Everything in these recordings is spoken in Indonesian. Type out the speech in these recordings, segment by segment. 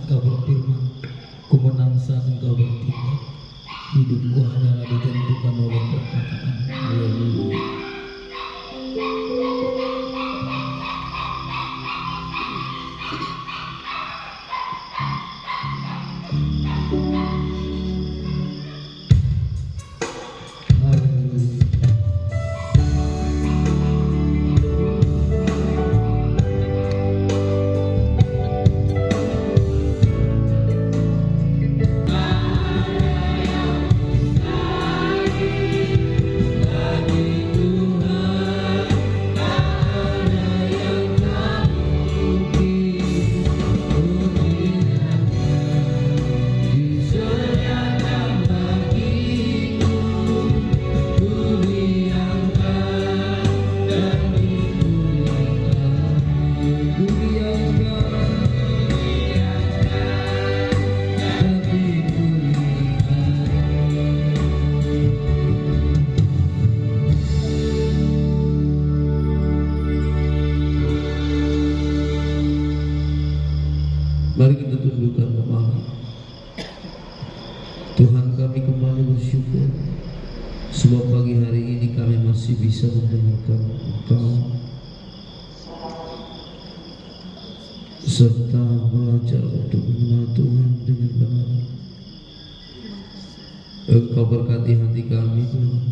Engkau berfirman, kumenang saat Engkau bertindak. Hidupku adalah ditentukan oleh perkataan. Haleluya. Mari kita tundukkan kepala. Tuhan, kami kembali bersyukur sebab pagi hari ini kami masih bisa mendengarkan Engkau serta belajar untuk mengenal Tuhan dengan benar. Engkau berkati hati kami Tuhan,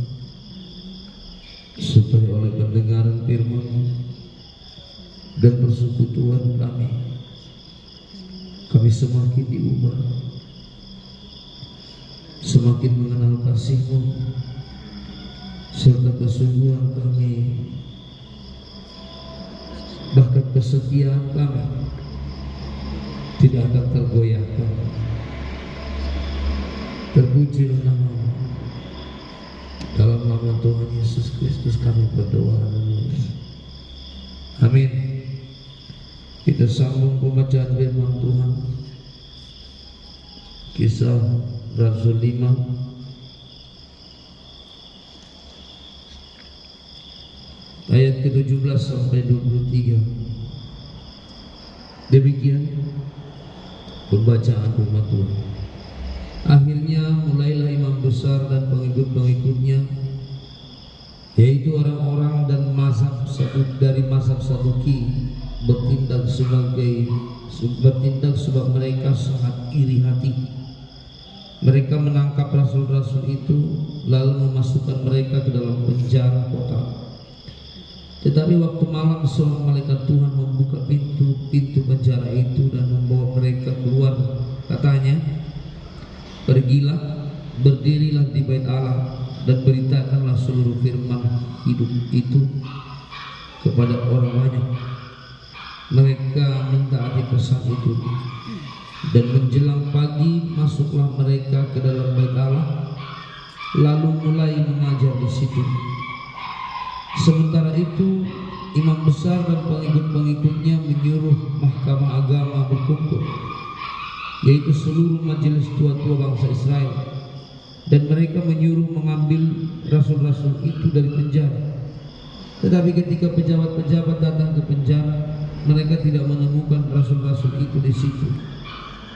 supaya oleh pendengaran firman-Mu dan persekutuan kami semakin diubah, semakin mengenal kasih-Mu, serta kesungguhan kami, bahkan kesetiaan kami tidak akan tergoyahkan. Terpujilah nama-Mu. Dalam nama Tuhan Yesus Kristus kami berdoa. Amin. Kita sambung pembacaan firman Tuhan. Kisah Rasul 5 ayat ke-17 sampai 23. Demikian pembacaan firman Tuhan. Akhirnya mulailah imam besar dan pengikut-pengikutnya, yaitu orang-orang dan mazhab Saduki, bertindak sebab mereka sangat iri hati. Mereka menangkap rasul-rasul itu lalu memasukkan mereka ke dalam penjara kota. Tetapi waktu malam seorang malaikat Tuhan membuka pintu penjara itu dan membawa mereka keluar. Katanya, pergilah, berdirilah di bait Allah dan beritakanlah seluruh firman hidup itu kepada orang banyak. Mereka mentaati pesan itu, dan menjelang pagi masuklah mereka ke dalam bait Allah, lalu mulai mengajar di situ. Sementara itu imam besar dan pengikut-pengikutnya menyuruh mahkamah agama berkumpul, yaitu seluruh majelis tua-tua bangsa Israel, dan mereka menyuruh mengambil rasul-rasul itu dari penjara. Tetapi ketika pejabat-pejabat datang ke penjara, mereka tidak menemukan rasul-rasul itu di situ.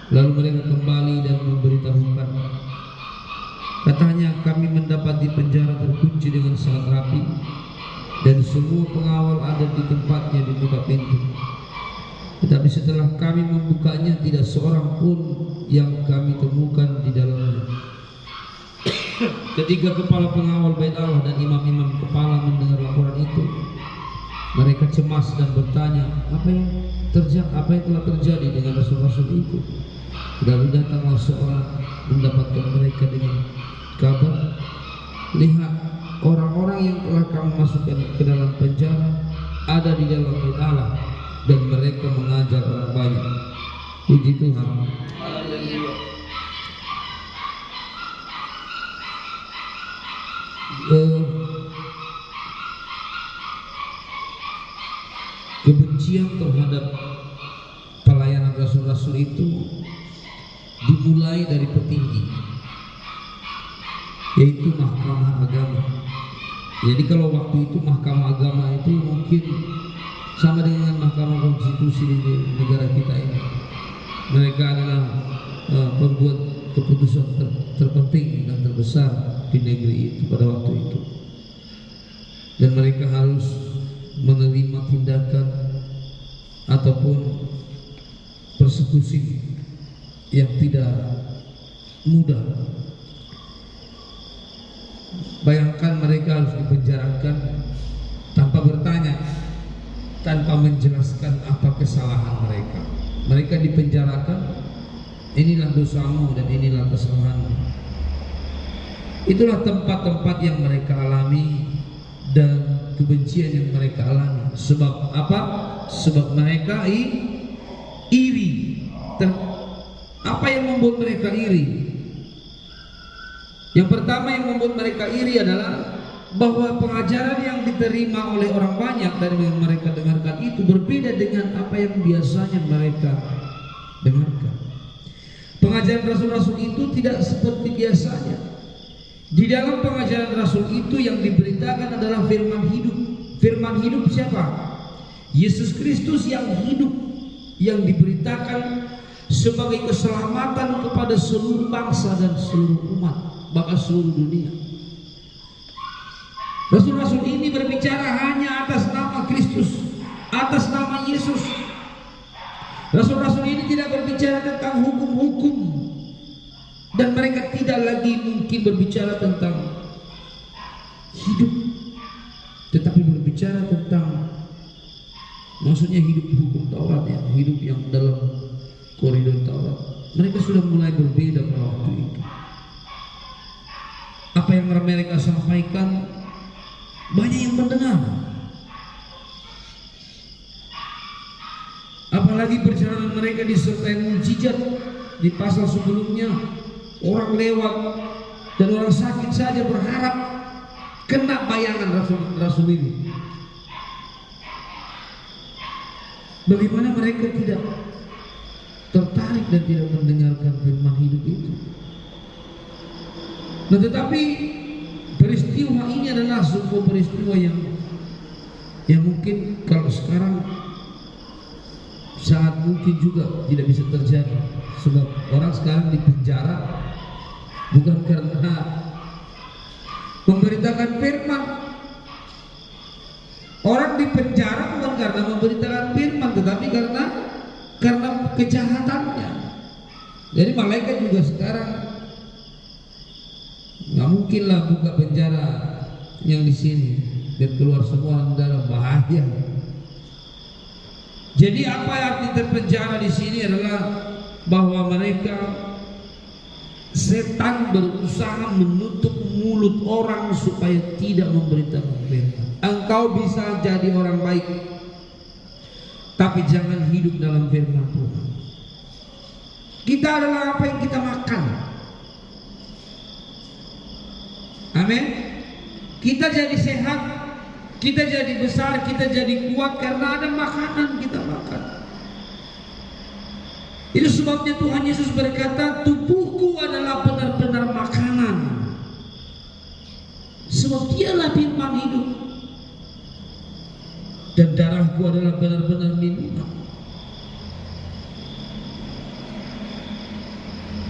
Lalu mereka kembali dan memberitahukan. Katanya, kami mendapati penjara terkunci dengan sangat rapi, dan semua pengawal ada di tempatnya di muka pintu. Tetapi setelah kami membukanya, tidak seorang pun yang kami temukan di dalamnya. Ketika kepala pengawal bait Allah dan imam-imam kepala mendengar laporan itu, mereka cemas dan bertanya, apa yang telah terjadi dengan rasul-rasul itu? Lalu datanglah seorang mendapatkan mereka dengan kabar, lihat, orang-orang yang telah kamu masukkan ke dalam penjara ada di dalam bait Allah, dan mereka mengajar orang banyak. Puji Tuhan. Haleluya. Kebencian terhadap pelayanan rasul-rasul itu dimulai dari petinggi, yaitu mahkamah agama. Jadi kalau waktu itu mahkamah agama itu mungkin sama dengan mahkamah konstitusi di negara kita ini. Mereka adalah pembuat keputusan terpenting dan terbesar di negeri itu pada waktu itu. Dan mereka harus menerima tindakan ataupun persekusi yang tidak mudah. Bayangkan mereka harus dipenjarakan tanpa bertanya, tanpa menjelaskan apa kesalahan mereka. Mereka dipenjarakan, inilah dosamu dan inilah kesalahanmu. Itulah tempat-tempat yang mereka alami dan kebencian yang mereka alami. Sebab apa? Sebab mereka iri. Apa yang membuat mereka iri? Yang pertama yang membuat mereka iri adalah bahwa pengajaran yang diterima oleh orang banyak dari yang mereka dengarkan itu berbeda dengan apa yang biasanya mereka dengarkan. Pengajaran rasul-rasul itu tidak seperti biasanya. Di dalam pengajaran rasul itu yang diberitakan adalah firman hidup. Firman hidup siapa? Yesus Kristus yang hidup, yang diberitakan sebagai keselamatan kepada seluruh bangsa dan seluruh umat, bahkan seluruh dunia. Rasul-rasul ini berbicara hanya atas nama Kristus, atas nama Yesus. Rasul-rasul ini tidak berbicara tentang hukum-hukum, dan mereka tidak lagi mungkin berbicara tentang hidup, tetapi berbicara tentang, maksudnya hidup hukum Taurat, ya, hidup yang dalam koridor Taurat. Mereka sudah mulai berbeda pada waktu itu. Apa yang mereka sampaikan banyak yang mendengar. Apalagi perjalanan mereka disertai mukjizat. Di pasal sebelumnya orang lewat dan orang sakit saja berharap kena bayangan rasul ini. Bagaimana mereka tidak tertarik dan tidak mendengarkan firman hidup itu? Nah, tetapi peristiwa ini adalah sebuah peristiwa yang mungkin kalau sekarang sangat mungkin juga tidak bisa terjadi. Sebab orang sekarang dipenjara bukan karena memberitakan firman. Orang dipenjara bukan karena memberitakan firman, tetapi karena kejahatannya. Jadi malaikat juga sekarang nggak mungkin lah buka penjara yang di sini dan keluar semua dalam bahaya. Jadi apa arti terpenjara di sini adalah bahwa mereka, setan berusaha menutup mulut orang supaya tidak memberitakan firman. Engkau bisa jadi orang baik, tapi jangan hidup dalam firman Tuhan. Kita adalah apa yang kita makan. Amin. Kita jadi sehat, kita jadi besar, kita jadi kuat karena ada makanan kita makan. Itu sebabnya Tuhan Yesus berkata, tubuhku adalah benar-benar makanan, sebab dialah firman hidup, dan darahku adalah benar-benar minuman.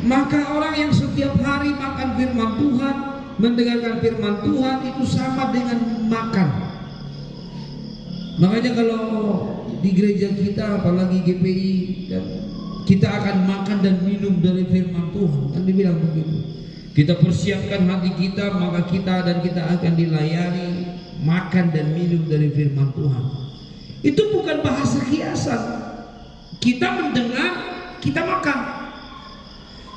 Maka orang yang setiap hari makan firman Tuhan, mendengarkan firman Tuhan, itu sama dengan makan. Makanya kalau di gereja kita, apalagi GPI, dan kita akan makan dan minum dari firman Tuhan, kan dibilang begitu. Kita persiapkan hati kita, maka kita akan dilayani makan dan minum dari firman Tuhan. Itu bukan bahasa kiasan. Kita mendengar, kita makan.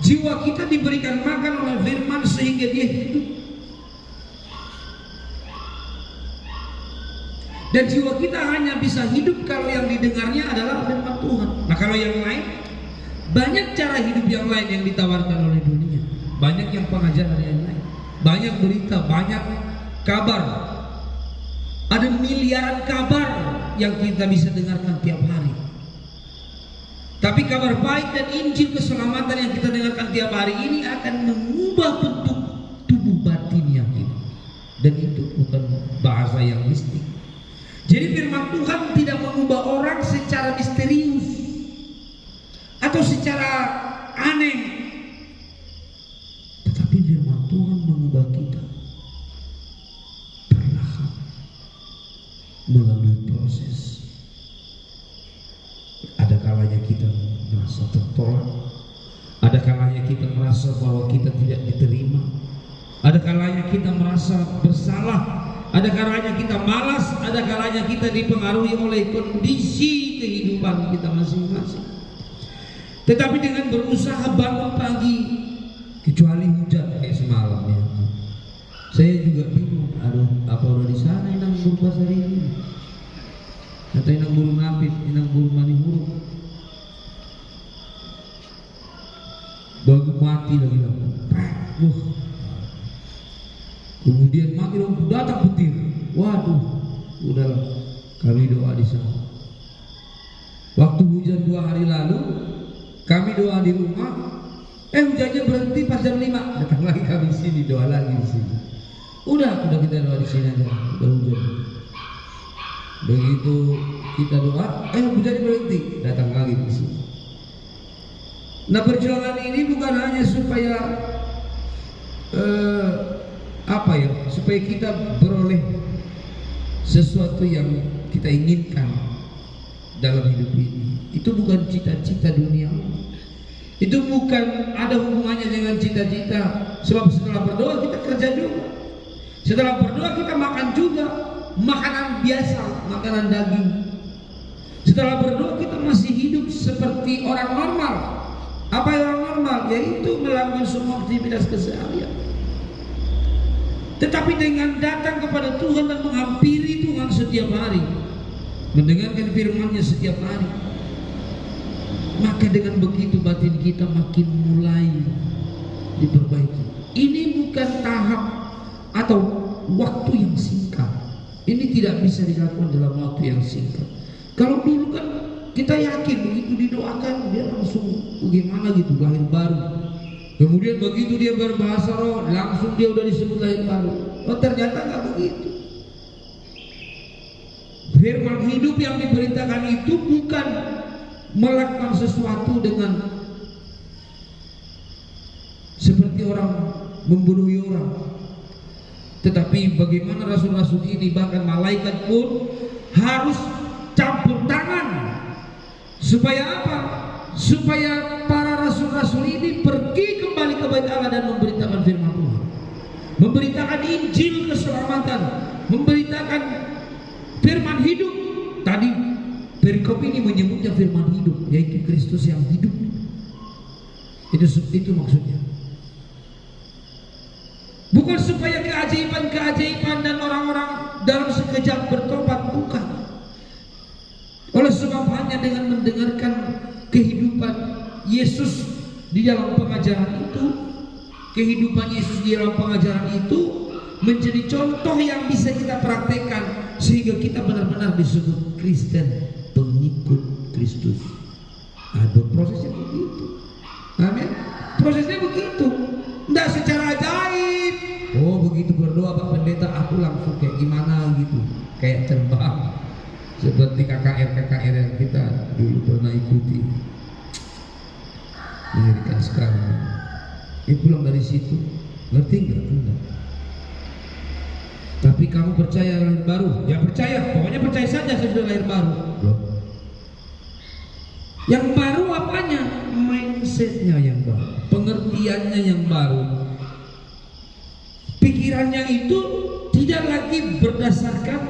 Jiwa kita diberikan makan oleh firman sehingga dia hidup. Dan jiwa kita hanya bisa hidup kalau yang didengarnya adalah firman Tuhan. Nah, kalau yang lain, banyak cara hidup yang lain yang ditawarkan oleh dunia. Banyak yang pengajaran yang lain, banyak berita, banyak kabar. Ada miliaran kabar yang kita bisa dengarkan tiap hari. Tapi kabar baik dan Injil keselamatan yang kita dengarkan tiap hari ini akan mengubah bentuk tubuh batin yang hidup. Dan itu bukan bahasa yang mistik. Jadi firman Tuhan tidak mengubah orang secara misterius atau secara aneh. Tetapi firman Tuhan mengubah kita perlahan melalui proses. Ada kalanya kita merasa tertolak, ada kalanya kita merasa bahwa kita tidak diterima, ada kalanya kita merasa bersalah, ada kalanya kita malas, ada kalanya kita dipengaruhi oleh kondisi kehidupan kita masing-masing. Tetapi dengan berusaha bangun pagi, kecuali hujan kayak semalam ya, saya juga bingung, aduh apa udah di sana inang buru pasar ini, atau inang buru ngapit, inang buru mani huruf, baru mati lagi lah. Kemudian mati dong, datang petir. Waduh, udahlah, kami doa di sana. Waktu hujan 2 hari lalu, kami doa di rumah. Hujannya berhenti pas jam 5. Datang lagi kami di sini, doa lagi di sini. Udah kita doa di sini aja. Udah hujan. Begitu kita doa, hujannya berhenti. Datang lagi di sini. Nah, perjuangan ini bukan hanya supaya supaya kita beroleh sesuatu yang kita inginkan dalam hidup ini. Itu bukan cita-cita dunia. Itu bukan ada hubungannya dengan cita-cita. Sebab setelah berdoa kita kerja juga. Setelah berdoa kita makan juga, makanan biasa, makanan daging. Setelah berdoa kita masih hidup seperti orang normal. Apa yang orang normal? Yaitu melakukan semua aktivitas keseharian. Tetapi dengan datang kepada Tuhan dan menghampiri Tuhan setiap hari, mendengarkan firman-Nya setiap hari, maka dengan begitu batin kita makin mulai diperbaiki. Ini bukan tahap atau waktu yang singkat. Ini tidak bisa dilakukan dalam waktu yang singkat. Kalau dulu kan kita yakin begitu didoakan dia langsung bagaimana gitu, lahir baru. Kemudian begitu dia berbahasa roh, langsung dia udah disebut lahir baru. Oh, ternyata nggak begitu. Firman hidup yang diberitakan itu bukan melakukan sesuatu dengan seperti orang membunuh orang, tetapi bagaimana rasul-rasul ini, bahkan malaikat pun harus campur tangan. Supaya apa? Supaya para rasul-rasul ini pergi kembali ke bait Allah dan memberitakan firman Tuhan, memberitakan Injil keselamatan, memberitakan firman hidup. Tadi perikop ini menyebutnya firman hidup, yaitu Kristus yang hidup. Itu maksudnya. Bukan supaya keajaiban-keajaiban dan orang-orang dalam sekejap bertobat, bukan. Oleh sebab hanya dengan mendengarkan kehidupan Yesus di dalam pengajaran itu, kehidupan Yesus di dalam pengajaran itu menjadi contoh yang bisa kita praktekkan sehingga kita benar-benar disebut Kristen, pengikut Kristus. Ada prosesnya begitu. Amin. Prosesnya begitu. Tidak secara ajaib. Oh, begitu berdoa Pak Pendeta aku langsung kayak gimana gitu, kayak terbang. Seperti KKR yang kita dulu pernah ikuti. Mengerikan sekali. Pulang dari situ, ngerti nggak? Enggak. Tapi kamu percaya lahir baru? Ya percaya, pokoknya percaya saja saya sudah lahir baru. Loh. Yang baru apanya? Mindsetnya yang baru, pengertiannya yang baru. Pikirannya itu tidak lagi berdasarkan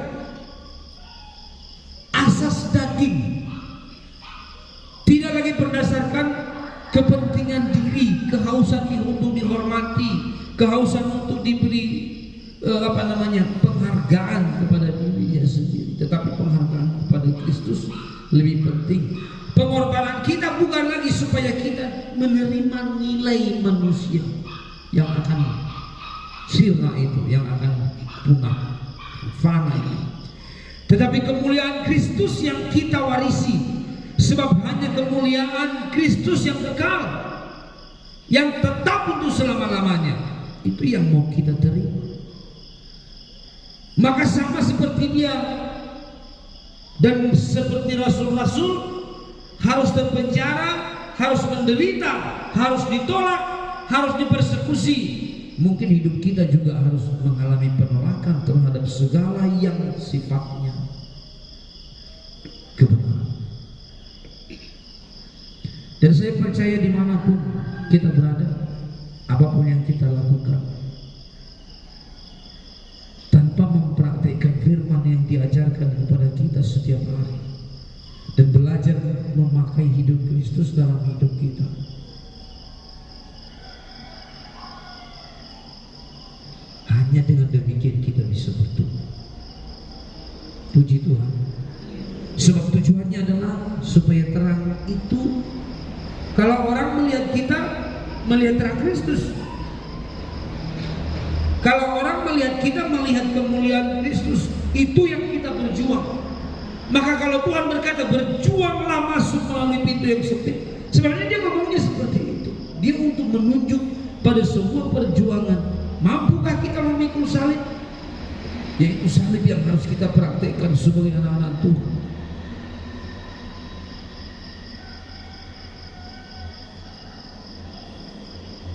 asas daging, tidak lagi berdasarkan kepentingan diri, kehausan untuk dihormati, kehausan untuk diberi penghargaan kepada dirinya sendiri, tetapi penghargaan kepada Kristus lebih penting. Pengorbanan kita bukan lagi supaya kita menerima nilai manusia yang akan sirna itu, yang akan punah, fana itu, tetapi kemuliaan Kristus yang kita warisi. Sebab hanya kemuliaan Kristus yang kekal, yang tetap untuk selama-lamanya, itu yang mau kita terima. Maka sama seperti dia dan seperti rasul-rasul harus terpenjara, harus menderita, harus ditolak, harus dipersekusi. Mungkin hidup kita juga harus mengalami penolakan terhadap segala yang sifatnya kebenaran. Dan saya percaya dimanapun kita berada, apapun yang kita lakukan, tanpa mempraktikkan firman yang diajarkan kepada kita setiap hari dan belajar memakai hidup Kristus dalam hidup kita, hanya dengan demikian kita bisa bertumbuh. Puji Tuhan. Sebab tujuannya adalah supaya terang itu, kalau orang melihat kita, melihat terang Kristus. Kalau orang melihat kita, melihat kemuliaan Kristus. Itu yang kita berjuang. Maka kalau Tuhan berkata berjuanglah masuk melalui pintu yang sempit, sebenarnya dia ngomongnya seperti itu. Dia untuk menunjuk pada sebuah perjuangan. Mampukah kita memikul salib? Yaitu salib yang harus kita praktekkan sebagai anak-anak Tuhan.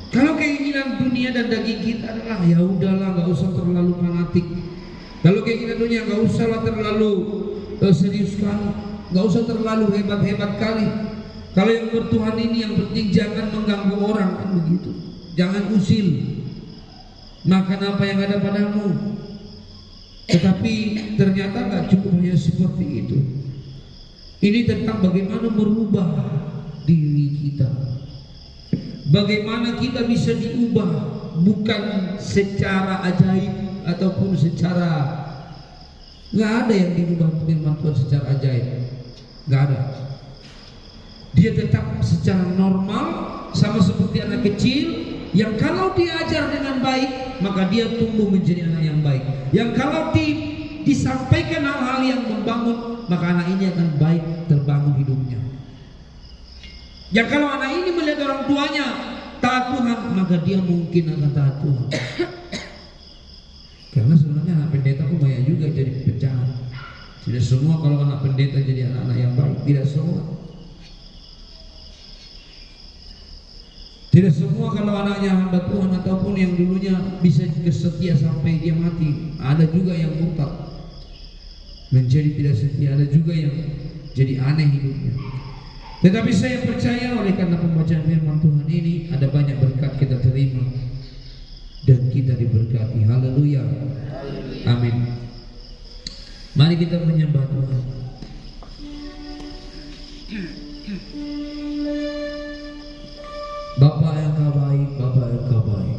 Kalau keinginan dunia dan daging kita adalah ya udahlah, nggak usah terlalu fanatik. Kalau keinginan dunia nggak usahlah terlalu serius kali, nggak usah terlalu hebat-hebat kali. Kalau yang bertuhan ini yang penting jangan mengganggu orang, kan begitu. Jangan usil. Makan apa yang ada padamu. Tetapi ternyata nggak cukup hanya seperti itu. Ini tentang bagaimana merubah diri kita. Bagaimana kita bisa diubah, bukan secara ajaib ataupun secara, nggak ada yang diubah firman Tuhan secara ajaib, nggak ada. Dia tetap secara normal, sama seperti anak kecil yang kalau diajar dengan baik maka dia tumbuh menjadi anak yang baik. Yang kalau disampaikan hal-hal yang membangun, maka anak ini akan baik, terbangun hidupnya. Ya kalau anak ini melihat orang tuanya taat Tuhan, maka dia mungkin akan taat Tuhan. Karena sebenarnya anak pendeta pun banyak juga jadi pecahan. Tidak semua kalau anak pendeta jadi anak-anak yang baik, tidak semua. Tidak semua kalau anaknya hamba Tuhan ataupun yang dulunya bisa setia sampai dia mati. Ada juga yang murtad menjadi tidak setia, ada juga yang jadi aneh hidupnya. Tetapi saya percaya oleh karena pembacaan firman Tuhan ini ada banyak berkat kita terima dan kita diberkati. Haleluya. Amin. Mari kita menyembah Tuhan. Bapa yang Kau baik, Bapa yang Kau baik.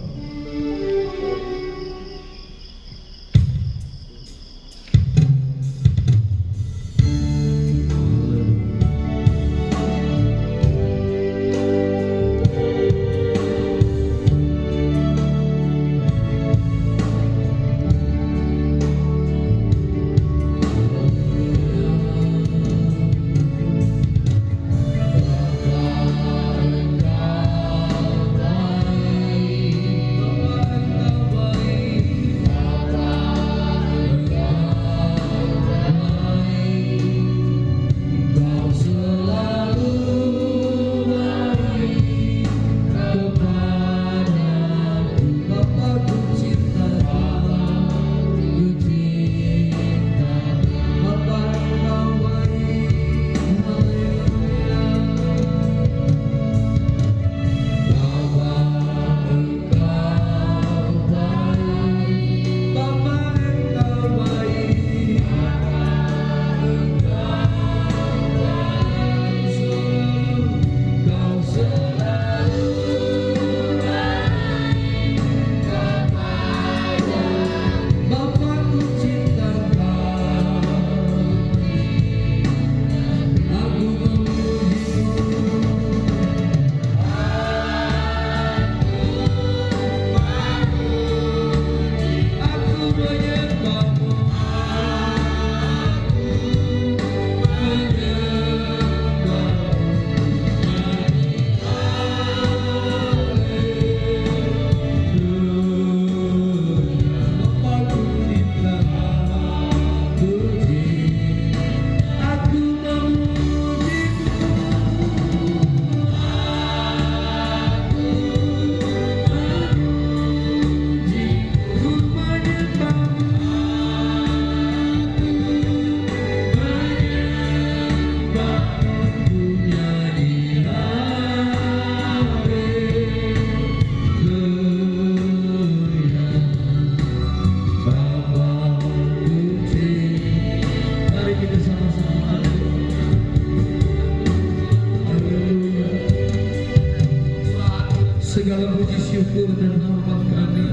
Segala puji syukur dan hormat kami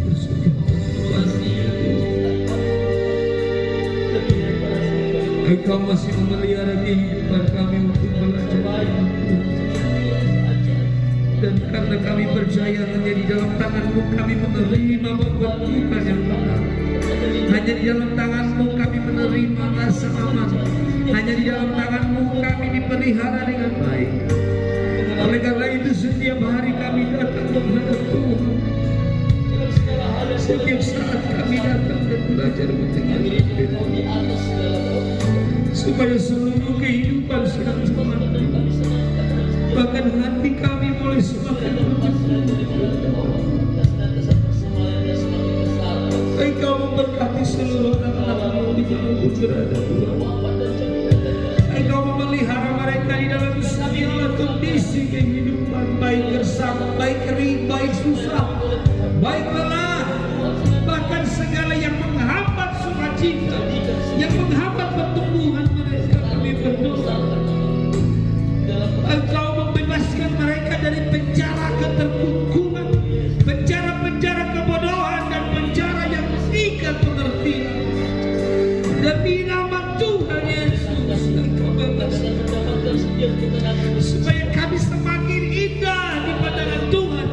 bersyukur Engkau masih memelihara kehidupan kami untuk belajar, dan karena kami percaya hanya di dalam tangan-Mu kami menerima pembentukan yang benar. Hanya di dalam tangan-Mu kami menerima rasa aman. Hanya di dalam tangan-Mu kami dipelihara dengan baik. Oleh karena itu setiap hari kami datang menghadap Tuhan. Setiap saat kami datang dan belajar mendengar firman, supaya seluruh kehidupan sedang Tuhan, bahkan hati kami boleh semakin bertumbuh. Engkau memberkati seluruh anak-anak-Mu di mana pun berada Tuhan. Engkau memelihara mereka di dalam segala kondisi kehidupan, baik gersang, baik kering, baik susah, baik lelah, bahkan segala yang menghambat sukacita, yang menghambat pertumbuhan mereka, kami berdoa Engkau membebaskan mereka dari penjara keterkungkungan, penjara-penjara kebodohan, dan penjara yang mengikat pengertian. Demi nama Tuhan Yesus, Engkau bebaskan supaya kami semakin indah di pandangan Tuhan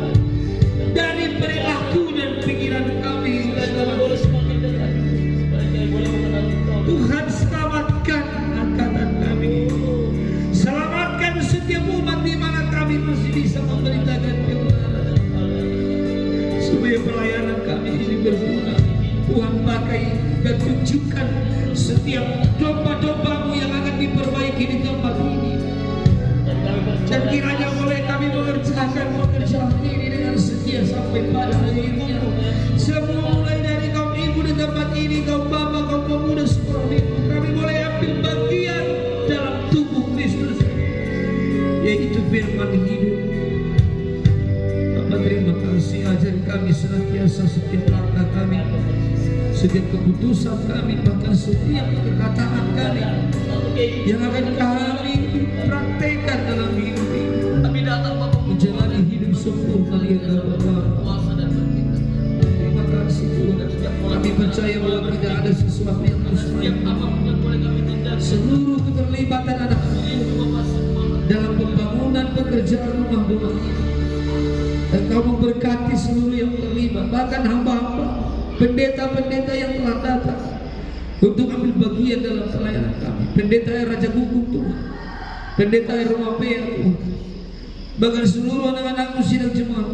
dari perilaku dan pikiran kami. Tuhan, selamatkan angkatan kami, selamatkan setiap umat di mana kami masih bisa memberitakan kebenaran, supaya pelayanan kami ini berguna. Tuhan, pakai dan tunjukkan setiap domba-domba-Mu yang akan diperbaiki di tempat ini, dan kiranya boleh kami mengerjakan pekerjaan ini dengan setia sampai pada akhirnya. Semua mulai dari kaum ibu di tempat ini, kaum bapak, kaum pemuda seperti itu, kami boleh ambil bagian dalam tubuh Kristus, yaitu firman hidup. Bapa, terima kasih, ajar kami senantiasa setiap langkah kami, setiap keputusan kami, bahkan setiap perkataan kami yang akan kami praktekkan dalam hidup ini, menjalani hidup sempurna yang Bapa. Terima kasih Tuhan. Kami percaya bahwa tidak ada sesuatu yang mustahil. Seluruh keterlibatan anak dalam pembangunan pekerjaan rumah Tuhan, Engkau memberkati seluruh yang terlibat, bahkan hamba-hamba, pendeta-pendeta yang telah datang untuk ambil bagian dalam pelayanan kami. Pendeta Raja Guguk Tuhan, pendeta Rumah Pea Tuhan, bahkan seluruh anak-anak-Mu sidang jemaat.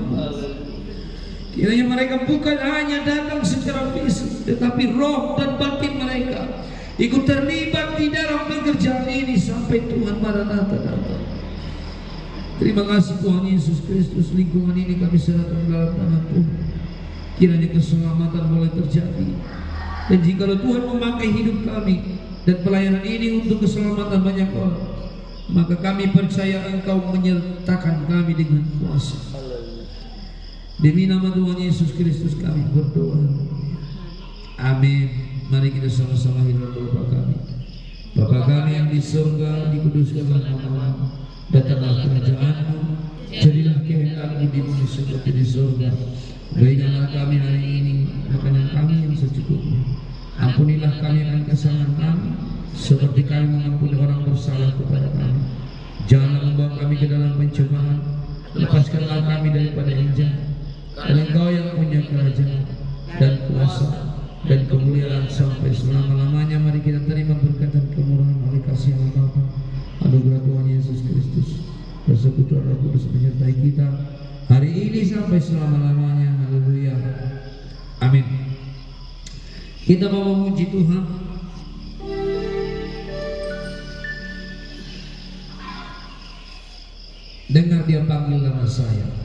Kiranya mereka bukan hanya datang secara fisik, tetapi roh dan batin mereka ikut terlibat di dalam pekerjaan ini sampai Tuhan Maranatha datang. Terima kasih Tuhan Yesus Kristus. Lingkungan ini kami serahkan dalam tangan Tuhan. Kiranya keselamatan boleh terjadi, dan jikalau Tuhan memakai hidup kami dan pelayanan ini untuk keselamatan banyak orang, maka kami percaya Engkau menyertakan kami dengan kuasa. Demi nama Tuhan Yesus Kristus kami berdoa. Amin. Mari kita sama-sama hidup doa kami. Bapa kami yang di surga, dikuduskanlah nama-Mu, datanglah kerajaan-Mu, jadilah kehendak-Mu di bumi seperti di surga. Berikanlah kami hari ini makanan kami yang secukupnya. Ampunilah kami akan kesalahan kami, seperti kami mengampuni orang bersalah kepada kami. Janganlah membawa kami ke dalam pencobaan, lepaskanlah kami daripada yang jahat. Dan Engkau yang punya kerajaan dan kuasa dan kemuliaan sampai selama-lamanya. Mari kita terima berkat dan kemurahan oleh kasih Allah Bapa, anugerah Tuhan Yesus Kristus, persekutuan Roh Kudus menyertai kita hari ini sampai selama-lamanya. Haleluya. Amin. Kita mau memuji Tuhan. Dengar Dia panggil nama saya.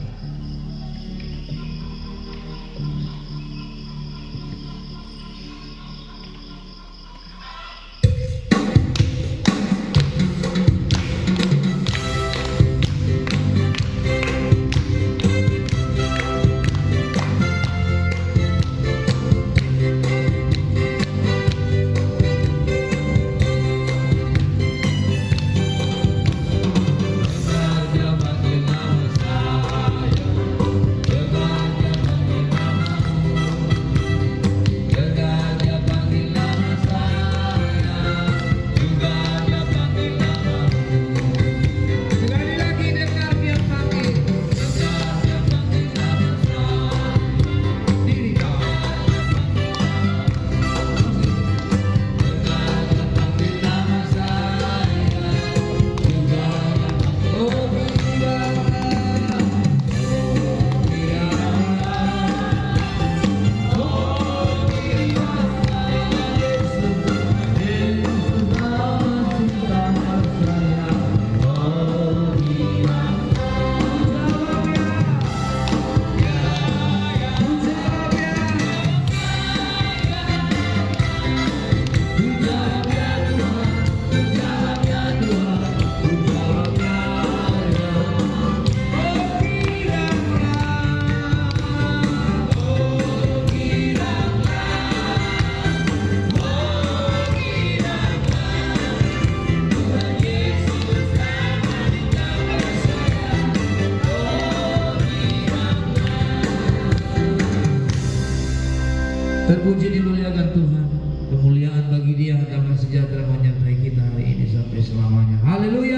Dia panggil nama saya. memuliakan Tuhan. Kemuliaan bagi Dia, damai sejahtera menyertai kita hari ini sampai selamanya. Haleluya.